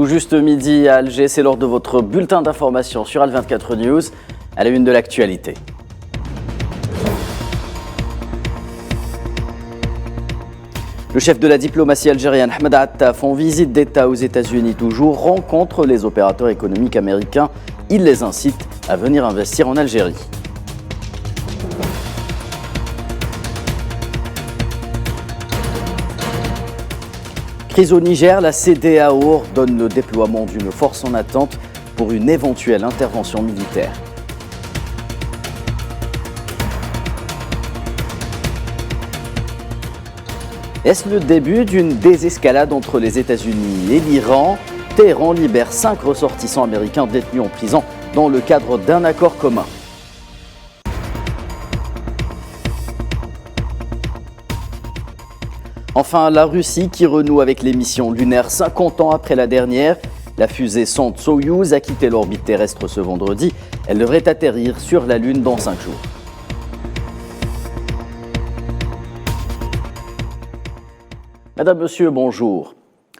Tout juste midi à Alger, c'est l'heure de votre bulletin d'information sur Al24 News, à la une de l'actualité. Le chef de la diplomatie algérienne, Ahmed Attaf, en visite d'État aux États-Unis toujours, rencontre les opérateurs économiques américains. Il les incite à venir investir en Algérie. Crise au Niger, la CEDEAO ordonne le déploiement d'une force en attente pour une éventuelle intervention militaire. Est-ce le début d'une désescalade entre les États-Unis et l'Iran? Téhéran libère 5 ressortissants américains détenus en prison dans le cadre d'un accord commun. Enfin, la Russie qui renoue avec les missions lunaires 50 ans après la dernière. La fusée sonde Soyouz a quitté l'orbite terrestre ce vendredi. Elle devrait atterrir sur la Lune dans 5 jours. Madame, Monsieur, bonjour.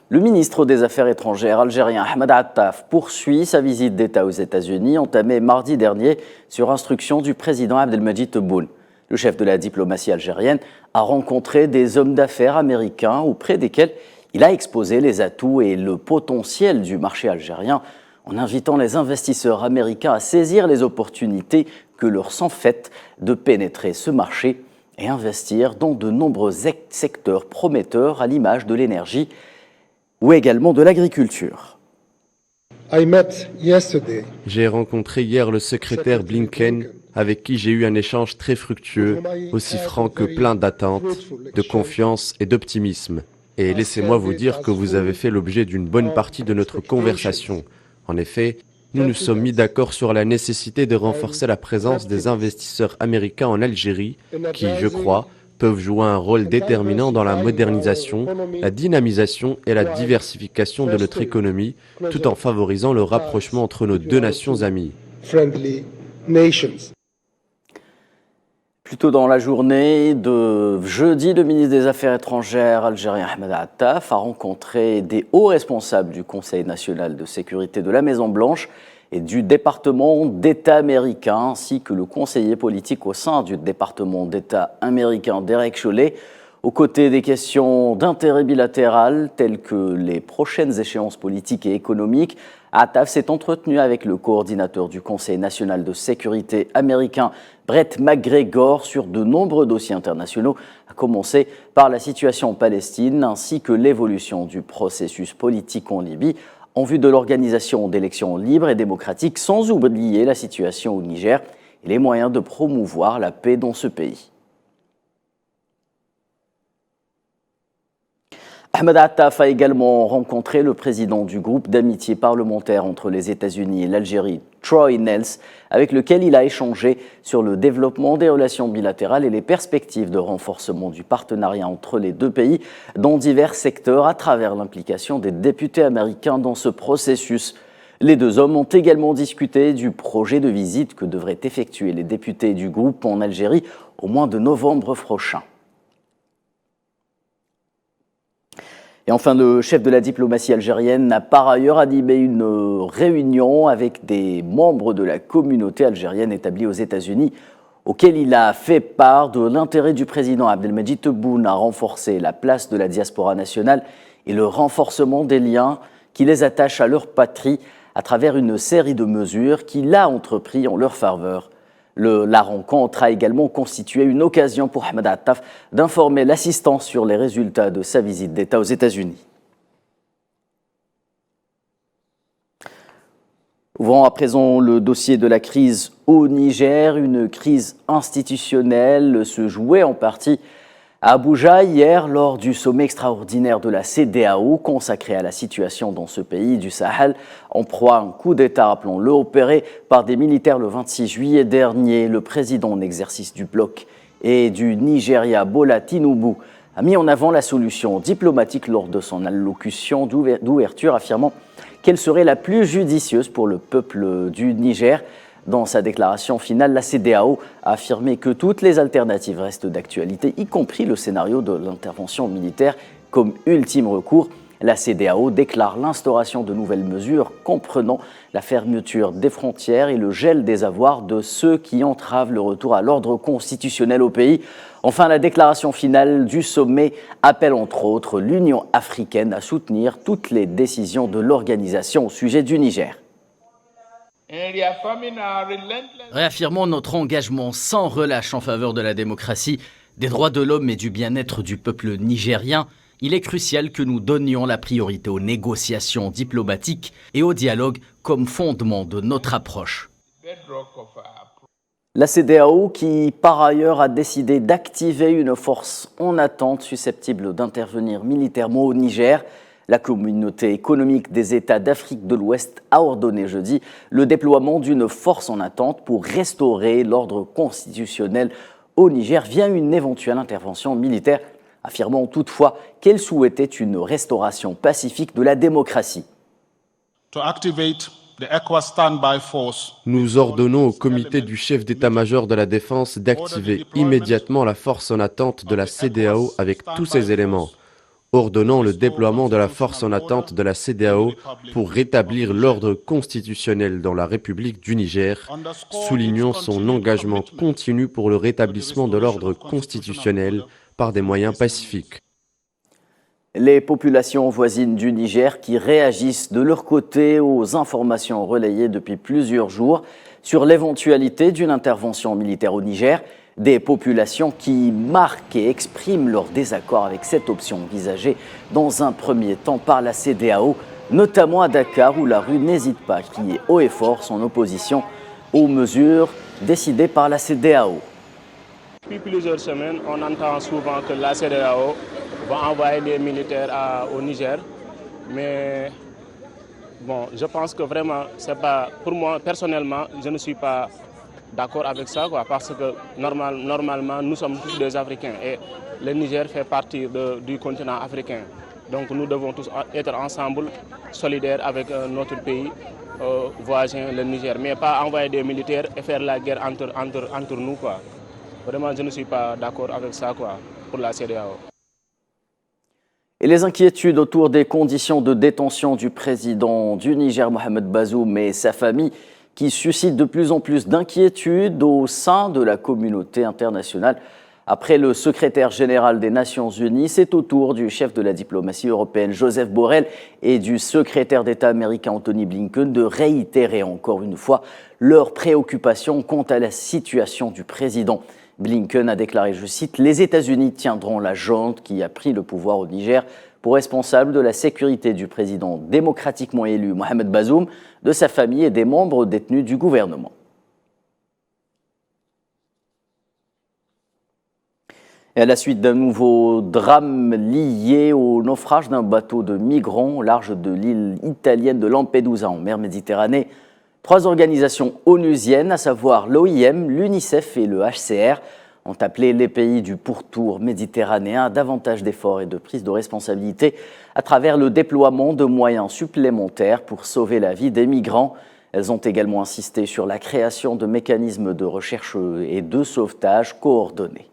Le ministre des Affaires étrangères algérien Ahmed Attaf poursuit sa visite d'État aux États-Unis entamée mardi dernier sur instruction du président Abdelmadjid Tebboune. Le chef de la diplomatie algérienne a rencontré des hommes d'affaires américains auprès desquels il a exposé les atouts et le potentiel du marché algérien en invitant les investisseurs américains à saisir les opportunités que leur sont faites de pénétrer ce marché et investir dans de nombreux secteurs prometteurs à l'image de l'énergie ou également de l'agriculture. J'ai rencontré hier le secrétaire Blinken, avec qui j'ai eu un échange très fructueux, aussi franc que plein d'attentes, de confiance et d'optimisme. Et laissez-moi vous dire que vous avez fait l'objet d'une bonne partie de notre conversation. En effet, nous nous sommes mis d'accord sur la nécessité de renforcer la présence des investisseurs américains en Algérie, qui, je crois, peuvent jouer un rôle déterminant dans la modernisation, la dynamisation et la diversification de notre économie, tout en favorisant le rapprochement entre nos deux nations amies. Plus tôt dans la journée de jeudi, le ministre des Affaires étrangères algérien Ahmed Attaf a rencontré des hauts responsables du Conseil national de sécurité de la Maison-Blanche et du département d'État américain, ainsi que le conseiller politique au sein du département d'État américain Derek Chollet, aux côtés des questions d'intérêt bilatéral telles que les prochaines échéances politiques et économiques. Attaf s'est entretenu avec le coordinateur du Conseil national de sécurité américain, Brett McGregor, sur de nombreux dossiers internationaux, à commencer par la situation en Palestine ainsi que l'évolution du processus politique en Libye en vue de l'organisation d'élections libres et démocratiques, sans oublier la situation au Niger et les moyens de promouvoir la paix dans ce pays. Ahmed Attaf a également rencontré le président du groupe d'amitié parlementaire entre les États-Unis et l'Algérie, Troy Nels, avec lequel il a échangé sur le développement des relations bilatérales et les perspectives de renforcement du partenariat entre les deux pays dans divers secteurs à travers l'implication des députés américains dans ce processus. Les deux hommes ont également discuté du projet de visite que devraient effectuer les députés du groupe en Algérie au mois de novembre prochain. Et enfin, le chef de la diplomatie algérienne a par ailleurs animé une réunion avec des membres de la communauté algérienne établie aux États-Unis, auquel il a fait part de l'intérêt du président Abdelmadjid Tebboune à renforcer la place de la diaspora nationale et le renforcement des liens qui les attachent à leur patrie à travers une série de mesures qu'il a entrepris en leur faveur. La rencontre a également constitué une occasion pour Ahmed Attaf d'informer l'assistance sur les résultats de sa visite d'État aux États-Unis. Ouvrons à présent le dossier de la crise au Niger. Une crise institutionnelle se jouait en partie à Abuja hier lors du sommet extraordinaire de la CEDEAO consacré à la situation dans ce pays du Sahel en proie à un coup d'État, rappelons-le, opéré par des militaires le 26 juillet dernier. Le président en exercice du bloc et du Nigeria, Bola Tinubu, a mis en avant la solution diplomatique lors de son allocution d'ouverture, affirmant qu'elle serait la plus judicieuse pour le peuple du Niger. Dans sa déclaration finale, la CEDEAO a affirmé que toutes les alternatives restent d'actualité, y compris le scénario de l'intervention militaire comme ultime recours. La CEDEAO déclare l'instauration de nouvelles mesures comprenant la fermeture des frontières et le gel des avoirs de ceux qui entravent le retour à l'ordre constitutionnel au pays. Enfin, la déclaration finale du sommet appelle entre autres l'Union africaine à soutenir toutes les décisions de l'organisation au sujet du Niger. Réaffirmons notre engagement sans relâche en faveur de la démocratie, des droits de l'homme et du bien-être du peuple nigérien. Il est crucial que nous donnions la priorité aux négociations diplomatiques et au dialogue comme fondement de notre approche. La CEDEAO qui, par ailleurs, a décidé d'activer une force en attente susceptible d'intervenir militairement au Niger. La communauté économique des États d'Afrique de l'Ouest a ordonné jeudi le déploiement d'une force en attente pour restaurer l'ordre constitutionnel au Niger via une éventuelle intervention militaire, affirmant toutefois qu'elle souhaitait une restauration pacifique de la démocratie. Nous ordonnons au comité du chef d'état-major de la défense d'activer immédiatement la force en attente de la CEDEAO avec tous ses éléments. Ordonnons le déploiement de la force en attente de la CEDEAO pour rétablir l'ordre constitutionnel dans la République du Niger. Soulignons son engagement continu pour le rétablissement de l'ordre constitutionnel par des moyens pacifiques. Les populations voisines du Niger qui réagissent de leur côté aux informations relayées depuis plusieurs jours sur l'éventualité d'une intervention militaire au Niger. Des populations qui marquent et expriment leur désaccord avec cette option envisagée dans un premier temps par la CEDEAO, notamment à Dakar où la rue n'hésite pas à crier haut et fort son opposition aux mesures décidées par la CEDEAO. Depuis plusieurs semaines, on entend souvent que la CEDEAO va envoyer des militaires au Niger, mais bon, je pense que vraiment, c'est pas, pour moi personnellement, je ne suis pas d'accord avec ça, parce que normalement, nous sommes tous des Africains et le Niger fait partie du continent africain. Donc nous devons tous être ensemble, solidaires avec notre pays voisin, le Niger, mais pas envoyer des militaires et faire la guerre entre nous. Vraiment, je ne suis pas d'accord avec ça pour la CEDEAO. Et les inquiétudes autour des conditions de détention du président du Niger, Mohamed Bazoum, et sa famille, qui suscite de plus en plus d'inquiétudes au sein de la communauté internationale. Après le secrétaire général des Nations Unies, c'est au tour du chef de la diplomatie européenne, Joseph Borrell, et du secrétaire d'État américain, Anthony Blinken, de réitérer encore une fois leurs préoccupations quant à la situation du président. Blinken a déclaré, je cite, « Les États-Unis tiendront la junte qui a pris le pouvoir au Niger pour responsable de la sécurité du président démocratiquement élu Mohamed Bazoum, de sa famille et des membres détenus du gouvernement. » Et à la suite d'un nouveau drame lié au naufrage d'un bateau de migrants au large de l'île italienne de Lampedusa en mer Méditerranée, 3 organisations onusiennes, à savoir l'OIM, l'UNICEF et le HCR, ont appelé les pays du pourtour méditerranéen à davantage d'efforts et de prise de responsabilité à travers le déploiement de moyens supplémentaires pour sauver la vie des migrants. Elles ont également insisté sur la création de mécanismes de recherche et de sauvetage coordonnés.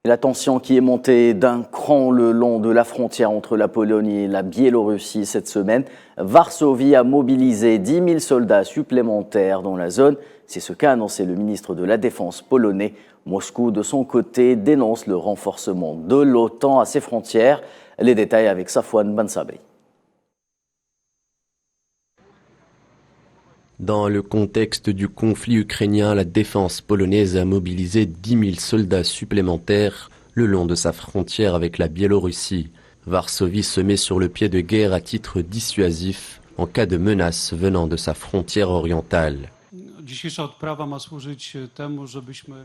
La tension qui est montée d'un cran le long de la frontière entre la Pologne et la Biélorussie cette semaine. Varsovie a mobilisé 10 000 soldats supplémentaires dans la zone. C'est ce qu'a annoncé le ministre de la Défense polonais. Moscou, de son côté, dénonce le renforcement de l'OTAN à ses frontières. Les détails avec Safwan Bansabé. Dans le contexte du conflit ukrainien, la défense polonaise a mobilisé 10 000 soldats supplémentaires le long de sa frontière avec la Biélorussie. Varsovie se met sur le pied de guerre à titre dissuasif en cas de menace venant de sa frontière orientale.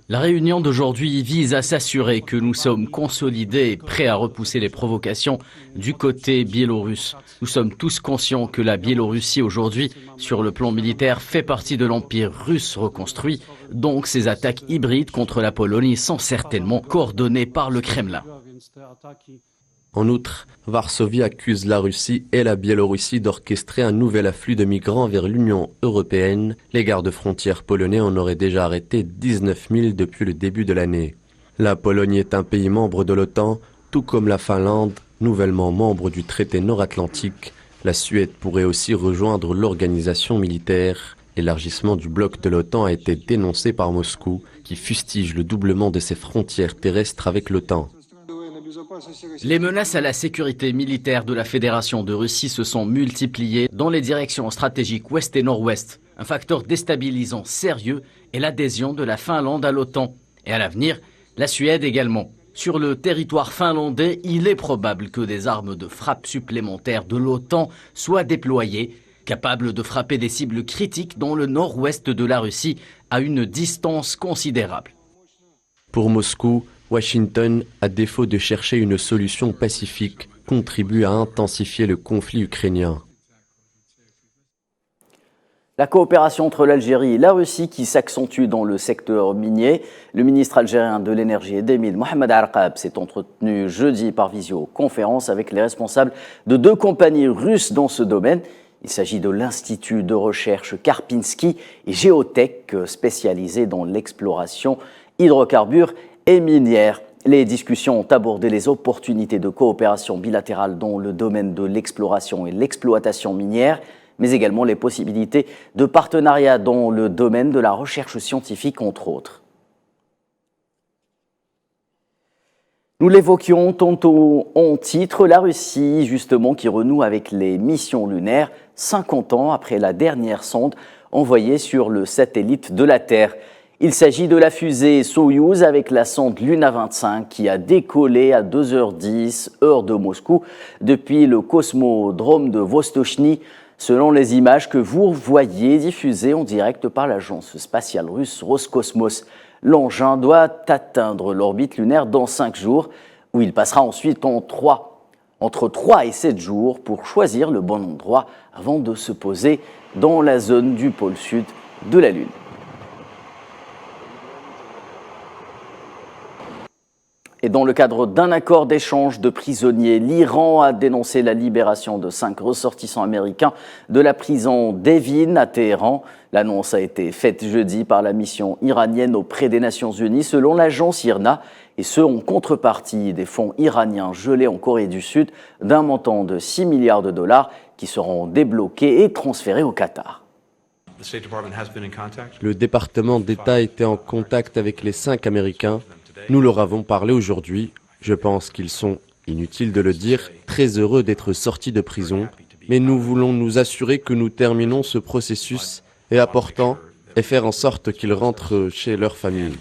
La réunion d'aujourd'hui vise à s'assurer que nous sommes consolidés et prêts à repousser les provocations du côté biélorusse. Nous sommes tous conscients que la Biélorussie aujourd'hui, sur le plan militaire, fait partie de l'empire russe reconstruit. Donc ces attaques hybrides contre la Pologne sont certainement coordonnées par le Kremlin. En outre, Varsovie accuse la Russie et la Biélorussie d'orchestrer un nouvel afflux de migrants vers l'Union européenne. Les gardes-frontières polonais en auraient déjà arrêté 19 000 depuis le début de l'année. La Pologne est un pays membre de l'OTAN, tout comme la Finlande, nouvellement membre du traité nord-atlantique. La Suède pourrait aussi rejoindre l'organisation militaire. L'élargissement du bloc de l'OTAN a été dénoncé par Moscou, qui fustige le doublement de ses frontières terrestres avec l'OTAN. Les menaces à la sécurité militaire de la Fédération de Russie se sont multipliées dans les directions stratégiques ouest et nord-ouest. Un facteur déstabilisant sérieux est l'adhésion de la Finlande à l'OTAN. Et à l'avenir, la Suède également. Sur le territoire finlandais, il est probable que des armes de frappe supplémentaires de l'OTAN soient déployées, capables de frapper des cibles critiques dans le nord-ouest de la Russie à une distance considérable. Pour Moscou, Washington, à défaut de chercher une solution pacifique, contribue à intensifier le conflit ukrainien. La coopération entre l'Algérie et la Russie qui s'accentue dans le secteur minier. Le ministre algérien de l'énergie et des mines, Mohamed Arqab, s'est entretenu jeudi par visioconférence avec les responsables de 2 compagnies russes dans ce domaine. Il s'agit de l'Institut de recherche Karpinski et Géotech, spécialisé dans l'exploration hydrocarbures et minière. Les discussions ont abordé les opportunités de coopération bilatérale dans le domaine de l'exploration et l'exploitation minière, mais également les possibilités de partenariat dans le domaine de la recherche scientifique, entre autres. Nous l'évoquions tantôt en titre, la Russie, justement, qui renoue avec les missions lunaires 50 ans après la dernière sonde envoyée sur le satellite de la Terre. Il s'agit de la fusée Soyouz avec la sonde Luna 25 qui a décollé à 2h10, heure de Moscou, depuis le cosmodrome de Vostochny, selon les images que vous voyez diffusées en direct par l'agence spatiale russe Roscosmos. L'engin doit atteindre l'orbite lunaire dans 5 jours, où il passera ensuite entre 3 et 7 jours pour choisir le bon endroit avant de se poser dans la zone du pôle sud de la Lune. Et dans le cadre d'un accord d'échange de prisonniers, l'Iran a dénoncé la libération de 5 ressortissants américains de la prison d'Evin à Téhéran. L'annonce a été faite jeudi par la mission iranienne auprès des Nations Unies, selon l'agence IRNA, et ce en contrepartie des fonds iraniens gelés en Corée du Sud d'un montant de 6 milliards de dollars qui seront débloqués et transférés au Qatar. Le département d'État était en contact avec les 5 Américains. Nous leur avons parlé aujourd'hui. Je pense qu'ils sont, inutile de le dire, très heureux d'être sortis de prison. Mais nous voulons nous assurer que nous terminons ce processus et apportant et faire en sorte qu'ils rentrent chez leur famille.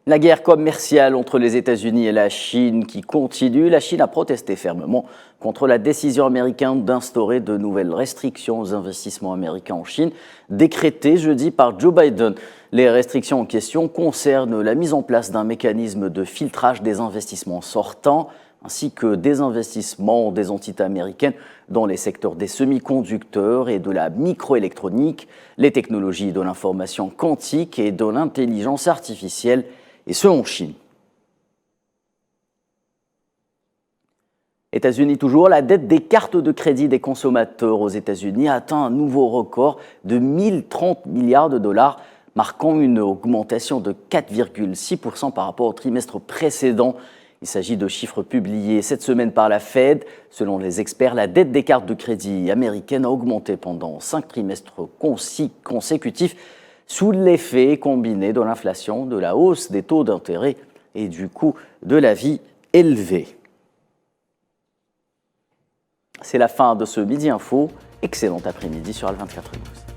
La guerre commerciale entre les États-Unis et la Chine qui continue. La Chine a protesté fermement contre la décision américaine d'instaurer de nouvelles restrictions aux investissements américains en Chine, décrétées jeudi par Joe Biden. Les restrictions en question concernent la mise en place d'un mécanisme de filtrage des investissements sortants, ainsi que des investissements des entités américaines dans les secteurs des semi-conducteurs et de la microélectronique, les technologies de l'information quantique et de l'intelligence artificielle, et ce en Chine. États-Unis toujours, la dette des cartes de crédit des consommateurs aux États-Unis a atteint un nouveau record de 1030 milliards de dollars, marquant une augmentation de 4,6% par rapport au trimestre précédent. Il s'agit de chiffres publiés cette semaine par la Fed. Selon les experts, la dette des cartes de crédit américaines a augmenté pendant 5 trimestres consécutifs sous l'effet combiné de l'inflation, de la hausse des taux d'intérêt et du coût de la vie élevé. C'est la fin de ce Midi Info. Excellent après-midi sur Al 24 News.